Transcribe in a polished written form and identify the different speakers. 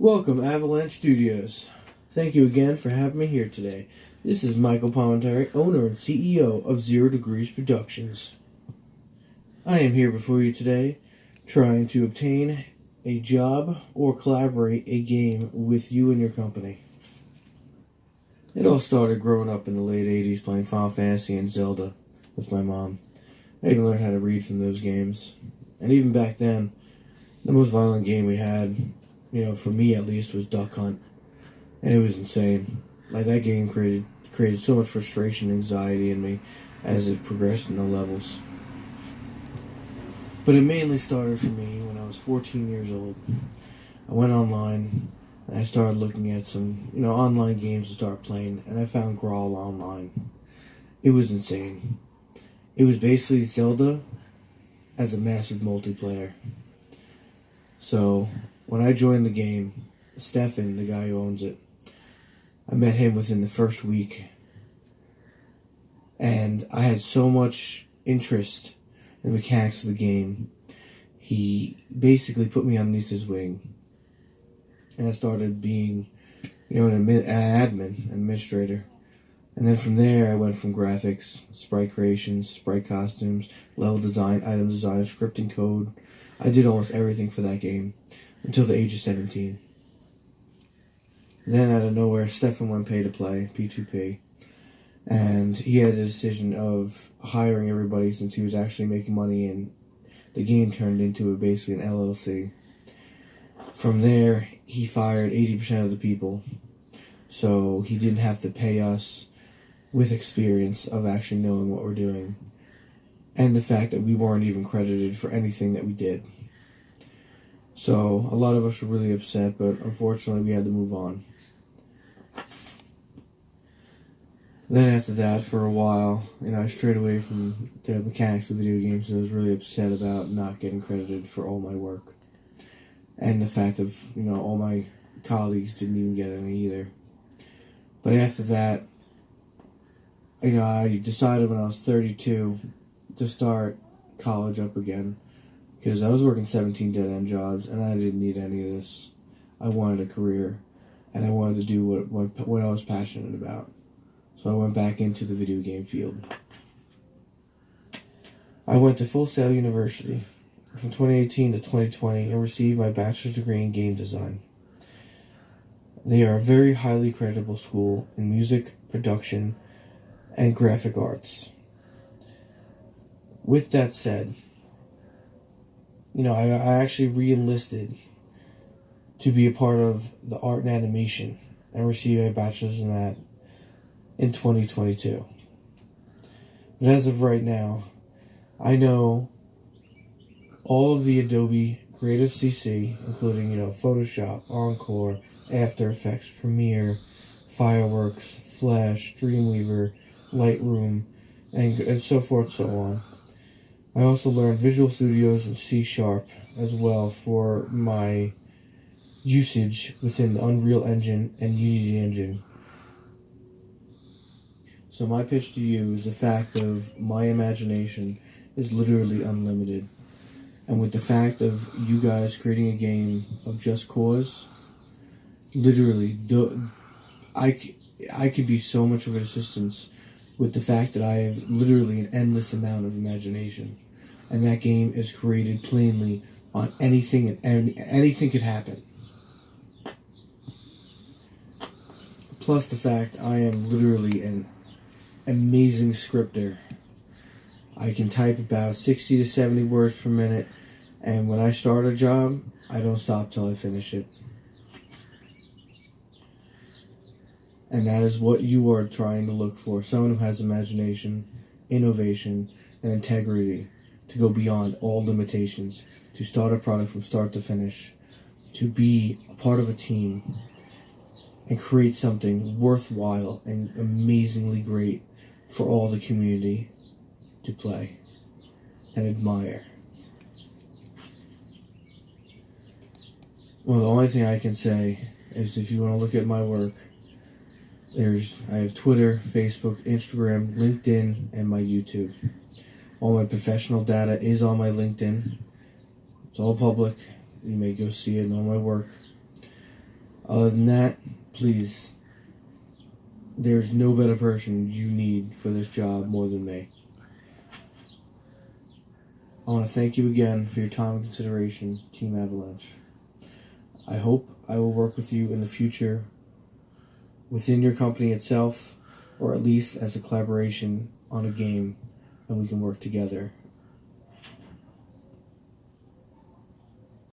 Speaker 1: Welcome, Avalanche Studios. Thank you again for having me here today. This is Michael Palmentary, owner and CEO of Zero Degrees Productions. I am here before you today trying to obtain a job or collaborate a game with you and your company. It all started growing up in the late 80s playing Final Fantasy and Zelda with my mom. I even learned how to read from those games. And even back then, the most violent game we had, for me at least, was Duck Hunt. And it was insane. Like, that game created so much frustration and anxiety in me as it progressed in the levels. But it mainly started for me when I was 14 years old. I went online and I started looking at some, online games to start playing, and I found Grawl Online. It was insane. It was basically Zelda as a massive multiplayer. So, when I joined the game, Stefan, the guy who owns it, I met him within the first week. And I had so much interest in the mechanics of the game, he basically put me underneath his wing. And I started being, an administrator. And then from there, I went from graphics, sprite creations, sprite costumes, level design, item design, scripting code. I did almost everything for that game until the age of 17. Then out of nowhere, Stefan went pay to play, P2P. And he had the decision of hiring everybody since he was actually making money, and the game turned into basically an LLC. From there, he fired 80% of the people, so he didn't have to pay us with experience of actually knowing what we're doing, and the fact that we weren't even credited for anything that we did. So a lot of us were really upset, but unfortunately we had to move on. Then after that, for a while, I strayed away from the mechanics of video games, and I was really upset about not getting credited for all my work. And the fact of, all my colleagues didn't even get any either. But after that, I decided when I was 32 to start college up again, because I was working 17 dead-end jobs, and I didn't need any of this. I wanted a career, and I wanted to do what I was passionate about. So I went back into the video game field. I went to Full Sail University from 2018 to 2020 and received my bachelor's degree in game design. They are a very highly creditable school in music, production, and graphic arts. With that said, I actually re-enlisted to be a part of the art and animation and received a bachelor's in that in 2022. But as of right now, I know all of the Adobe Creative CC, including, Photoshop, Encore, After Effects, Premiere, Fireworks, Flash, Dreamweaver, Lightroom, and so forth, so on. I also learned Visual Studios and C# as well for my usage within the Unreal Engine and Unity Engine. So my pitch to you is the fact of my imagination is literally unlimited. And with the fact of you guys creating a game of Just Cause, literally, I could be so much of an assistance with the fact that I have literally an endless amount of imagination. And that game is created plainly on anything, and anything could happen. Plus the fact I am literally an amazing scripter. I can type about 60 to 70 words per minute, and when I start a job, I don't stop till I finish it. And that is what you are trying to look for. Someone who has imagination, innovation, and integrity to go beyond all limitations, to start a product from start to finish, to be a part of a team, and create something worthwhile and amazingly great for all the community to play and admire. Well, the only thing I can say is if you want to look at my work, I have Twitter, Facebook, Instagram, LinkedIn, and my YouTube. All my professional data is on my LinkedIn. It's all public. You may go see it in all my work. Other than that, please, there's no better person you need for this job more than me. I want to thank you again for your time and consideration, Team Avalanche. I hope I will work with you in the future within your company itself, or at least as a collaboration on a game, and we can work together